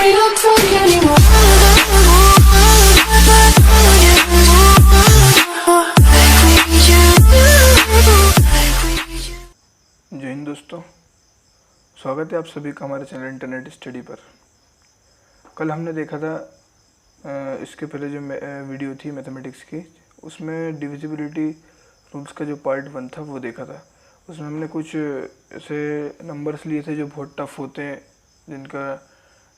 don't talk anymore. जय हिंद दोस्तों, स्वागत है आप सभी का हमारे चैनल इंटरनेट स्टडी पर। कल हमने देखा था इसके पहले जो वीडियो थी मैथमेटिक्स की, उसमें डिविजिबिलिटी रूल्स का जो पार्ट 1 था वो देखा था। उसमें हमने कुछ ऐसे नंबर्स लिए थे जो बहुत टफ होते हैं, जिनका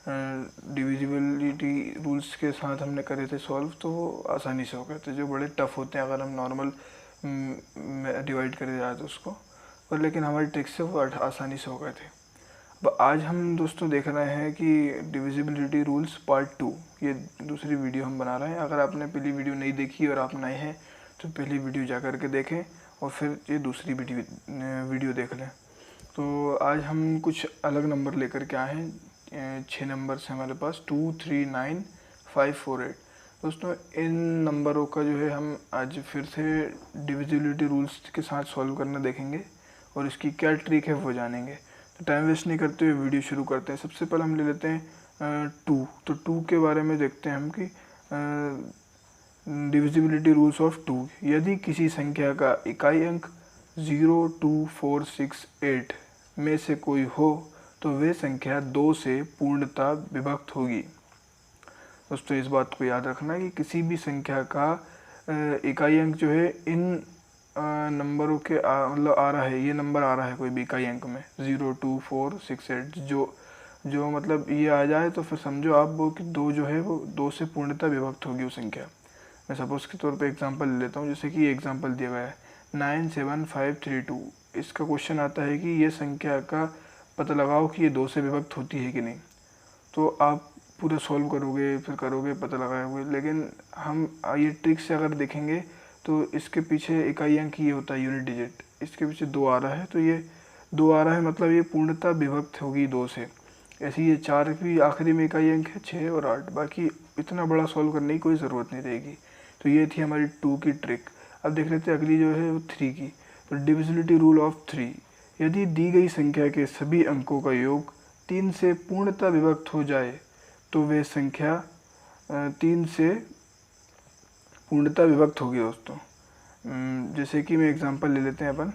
डिविजिबिलिटी रूल्स के साथ हमने करे थे सॉल्व, तो वो आसानी से हो गए थे। जो बड़े टफ होते हैं अगर हम नॉर्मल डिवाइड करे जाए तो उसको, और लेकिन हमारी ट्रिक से वो आसानी से हो गए थे। अब आज हम दोस्तों देख रहे हैं कि डिविजिबिलिटी रूल्स पार्ट 2, ये दूसरी वीडियो हम बना रहे हैं। अगर आपने पहली वीडियो नहीं देखी और आप नए हैं तो पहली वीडियो जा कर के देखें और फिर ये दूसरी वीडियो देख लें। तो आज हम कुछ अलग नंबर लेकर के आए हैं। 6 नंबर्स हैं हमारे पास, 2, 3, 9, 5, 4, 8। दोस्तों इन नंबरों का जो है हम आज फिर से डिविजिबिलिटी रूल्स के साथ सॉल्व करना देखेंगे और इसकी क्या ट्रिक है वो जानेंगे। तो टाइम वेस्ट नहीं करते हुए वीडियो शुरू करते हैं। सबसे पहले हम ले लेते हैं 2। तो 2 के बारे में देखते हैं हम कि डिविजिबिलिटी रूल्स ऑफ 2। यदि किसी संख्या का इकाई अंक 0, 2, 4, 6, 8 में से कोई हो तो वे संख्या 2 से पूर्णतः विभक्त होगी। दोस्तों इस बात को याद रखना कि किसी भी संख्या का इकाई अंक जो है इन नंबरों के मतलब आ रहा है, ये नंबर आ रहा है कोई भी इकाई अंक में 0, 2, 4, 6, 8, जो मतलब ये आ जाए तो फिर समझो आप वो कि 2 जो है वो 2 से पूर्णतः विभक्त होगी वो संख्या। मैं सपोज के तौर पे एग्जांपल ले लेता हूँ, जैसे कि ये एग्जांपल दिया गया है 97532। इसका क्वेश्चन आता है कि ये संख्या का पता लगाओ कि ये 2 से विभक्त होती है कि नहीं। तो आप पूरा सॉल्व करोगे, फिर करोगे, पता लगाओगे, लेकिन हम ये ट्रिक से अगर देखेंगे तो इसके पीछे इकाई अंक ये होता है यूनिट डिजिट। इसके पीछे 2 आ रहा है तो ये 2 आ रहा है मतलब ये पूर्णतः विभक्त होगी 2 से। ऐसे ये 4 भी आखिरी में इकाई अंक है, 6 और 8। बाकी इतना बड़ा सॉल्व करने की कोई ज़रूरत नहीं रहेगी। तो ये थी हमारी 2 की ट्रिक। अब देख लेते हैं अगली जो है वो 3 की। तो डिविजिबिलिटी रूल ऑफ 3। यदि दी गई संख्या के सभी अंकों का योग 3 से पूर्णतः विभक्त हो जाए तो वे संख्या 3 से पूर्णतः विभक्त होगी। दोस्तों जैसे कि मैं एग्जांपल ले लेते हैं अपन।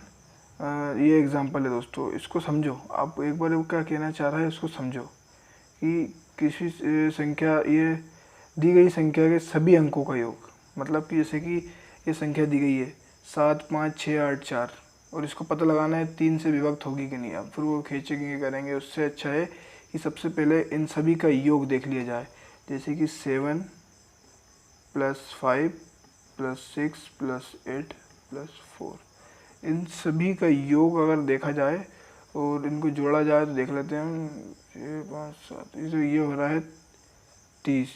ये एग्जांपल है दोस्तों, इसको समझो। आप एक बार वो क्या कहना चाह रहा है उसको समझो कि किसी संख्या, ये दी गई संख्या के सभी अंकों का योग, मतलब कि जैसे कि ये संख्या दी गई है 7, 5, 6, 8, 4 और इसको पता लगाना है 3 से विभक्त होगी कि नहीं। अब फिर वो खींचेंगे करेंगे, उससे अच्छा है कि सबसे पहले इन सभी का योग देख लिया जाए। जैसे कि 7 + 5 + 6 + 8 + 4, इन सभी का योग अगर देखा जाए और इनको जोड़ा जाए तो देख लेते हैं हम 6, 5, 7, ये हो रहा है 30।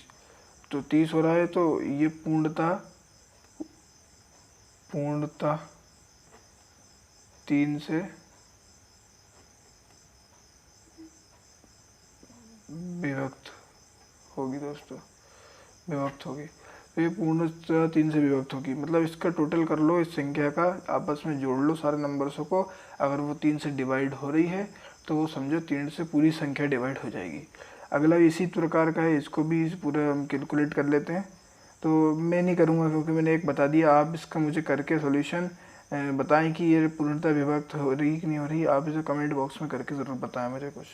तो 30 हो रहा है तो ये पूर्णतः 3 से विभक्त होगी। दोस्तों विभक्त होगी तो ये पूर्णतः 3 से विभक्त होगी, मतलब इसका टोटल कर लो, इस संख्या का आपस में जोड़ लो सारे नंबर्सों को। अगर वो 3 से डिवाइड हो रही है तो वो समझो 3 से पूरी संख्या डिवाइड हो जाएगी। अगला इसी प्रकार का है, इसको भी पूरा हम कैलकुलेट कर लेते हैं। तो मैं नहीं करूँगा क्योंकि मैंने एक बता दिया। आप इसका मुझे करके सॉल्यूशन बताएं कि ये पूर्णतः विभक्त हो रही कि नहीं हो रही। आप इसे कमेंट बॉक्स में करके ज़रूर बताएं मुझे कुछ।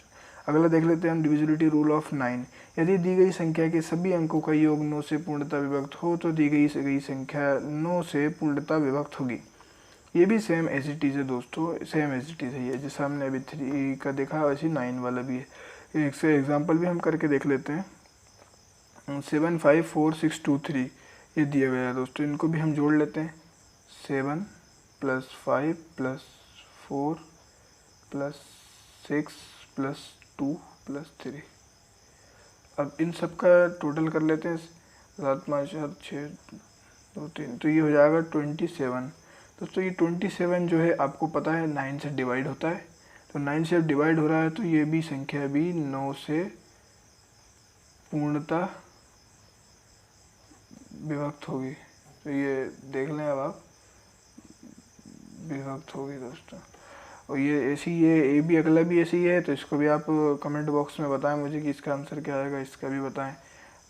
अगला देख लेते हैं हम डिविजिबिलिटी रूल ऑफ 9। यदि दी गई संख्या के सभी अंकों का योग 9 से पूर्णतः विभक्त हो तो दी गई संख्या 9 से पूर्णतः विभक्त होगी। ये भी सेम एज इट इज़ है दोस्तों, सेम एज इट इज़ है। ये जैसा हमने अभी 3 का देखा वैसे 9 वाला भी है। एक से एग्जाम्पल भी हम करके देख लेते हैं। 7, 5, 4, 6, 2, 3 ये दिया गया है दोस्तों। इनको भी हम जोड़ लेते हैं। 7 + 5 + 4 + 6 + 2 + 3। अब इन सब का टोटल कर लेते हैं। 7, 5, 4, 6, 2, 3, तो ये हो जाएगा 27। दोस्तों ये 27 जो है आपको पता है 9 से डिवाइड होता है। तो 9 से अब डिवाइड हो रहा है तो ये भी संख्या भी 9 से पूर्णतः विभक्त होगी। तो ये देख लें अब आप, विभक्त होगी दोस्तों। और ये ऐसी ये भी अगला भी ऐसी है, तो इसको भी आप कमेंट बॉक्स में बताएं मुझे कि इसका आंसर क्या आएगा, इसका भी बताएं।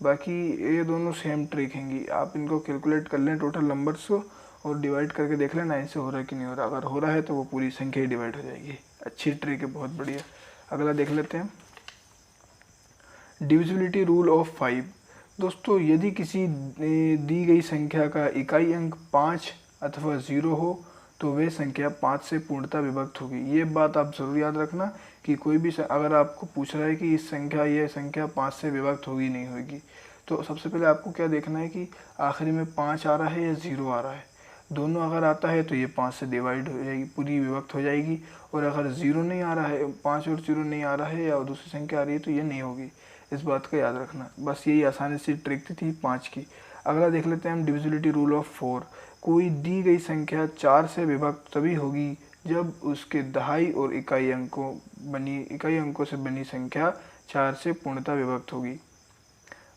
बाकी ये दोनों सेम ट्रिक हैंगी, आप इनको कैलकुलेट कर लें टोटल नंबर्स को और डिवाइड करके देख लेना इनसे हो रहा है कि नहीं हो रहा। अगर हो रहा है तो वो पूरी संख्या ही डिवाइड हो जाएगी। अच्छी ट्रिक है, बहुत बढ़िया। अगला देख लेते हैं, डिविजिबिलिटी रूल ऑफ 5। दोस्तों यदि किसी दी गई संख्या का इकाई अंक 5 अथवा 0 हो तो वे संख्या 5 से पूर्णतः विभक्त होगी। ये बात आप ज़रूर याद रखना कि कोई भी अगर आपको पूछ रहा है कि ये संख्या 5 से विभक्त होगी नहीं होगी, तो सबसे पहले आपको क्या देखना है कि आखिरी में 5 आ रहा है या 0 आ रहा है। दोनों अगर आता है तो ये 5 से डिवाइड हो जाएगी, पूरी विभक्त हो जाएगी। और अगर 0 नहीं आ रहा है, 5 और 0 नहीं आ रहा है या दूसरी संख्या आ रही है तो ये नहीं होगी। इस बात का याद रखना। बस यही आसानी से ट्रिक थी 5 की। अगला देख लेते हैं हम, डिविजिबिलिटी रूल ऑफ 4। कोई दी गई संख्या 4 से विभक्त तभी होगी जब उसके दहाई और इकाई अंकों से बनी संख्या 4 से पूर्णतः विभक्त होगी।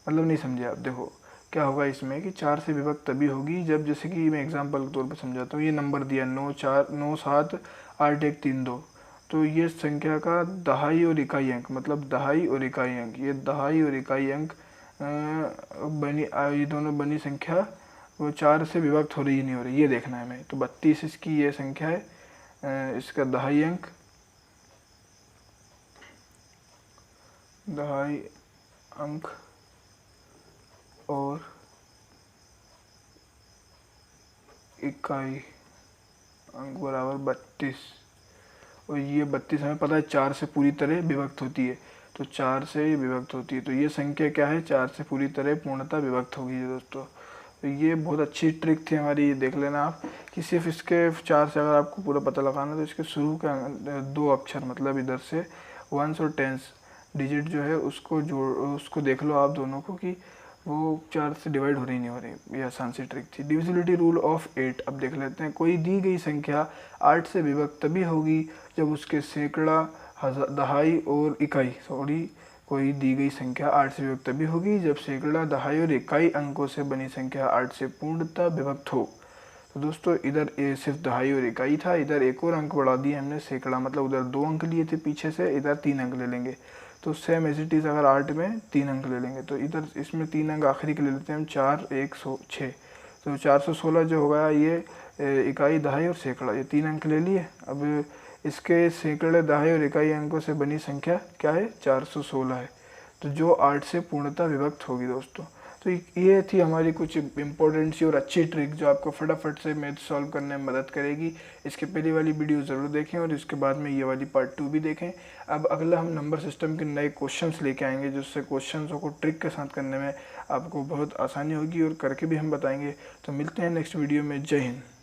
मतलब नहीं समझे आप। देखो क्या होगा इसमें कि 4 से विभक्त तभी होगी जब, जैसे कि मैं एग्जांपल के तौर पर समझाता हूँ। ये नंबर दिया 9 7 8 1 3 2, तो ये संख्या का दहाई और इकाई अंक, मतलब दहाई और इकाई अंक, ये दहाई और इकाई अंक ये दोनों बनी संख्या वो 4 से विभक्त हो रही है नहीं हो रही, ये देखना है हमें। तो 32 इसकी ये संख्या है, इसका दहाई अंक और इकाई अंक बराबर 32। और ये 32 हमें पता है 4 से पूरी तरह विभक्त होती है, तो 4 से विभक्त होती है, तो ये संख्या क्या है, 4 से पूरी तरह पूर्णतः विभक्त होगी दोस्तों। तो ये बहुत अच्छी ट्रिक थी हमारी, ये देख लेना आप कि सिर्फ इसके 4 से अगर आपको पूरा पता लगाना तो इसके शुरू के 2 अक्षर, मतलब इधर से 1s और 10s डिजिट जो है उसको देख लो आप दोनों को कि वो 4 से डिवाइड हो रही नहीं हो रही। ये आसान सी ट्रिक थी। डिविजिबिलिटी रूल ऑफ 8 अब देख लेते हैं। कोई दी गई संख्या 8 से विभक्त तभी होगी जब उसके सैकड़ा, दहाई और इकाई कोई दी गई संख्या 8 से विभक्त तभी होगी जब सैकड़ा, दहाई और इकाई अंकों से बनी संख्या 8 से पूर्णतः विभक्त हो। तो दोस्तों इधर सिर्फ दहाई और इकाई था, इधर एक और अंक बढ़ा दिए हमने सैकड़ा, मतलब उधर 2 अंक लिए थे पीछे से, इधर 3 अंक ले लेंगे। तो सेम एज इट इज़ अगर 8 में 3 अंक ले लेंगे तो इधर इसमें 3 अंक आखिरी के ले लेते हैं हम, 4 1 6। तो 416 जो होगा ये इकाई, दहाई और सैकड़ा, ये 3 अंक ले लिए। अब इसके सैकड़े, दहाई और इकाई अंकों से बनी संख्या क्या है, 416 है, तो जो 8 से पूर्णतः विभक्त होगी दोस्तों। तो ये थी हमारी कुछ इंपॉर्टेंट सी और अच्छी ट्रिक जो आपको फटाफट से मैथ सॉल्व करने में मदद करेगी। इसके पहली वाली वीडियो ज़रूर देखें और इसके बाद में ये वाली पार्ट 2 भी देखें। अब अगला हम नंबर सिस्टम के नए क्वेश्चंस लेके आएंगे, जिससे क्वेश्चंसों को ट्रिक के साथ करने में आपको बहुत आसानी होगी और करके भी हम बताएंगे। तो मिलते हैं नेक्स्ट वीडियो में। जय हिंद।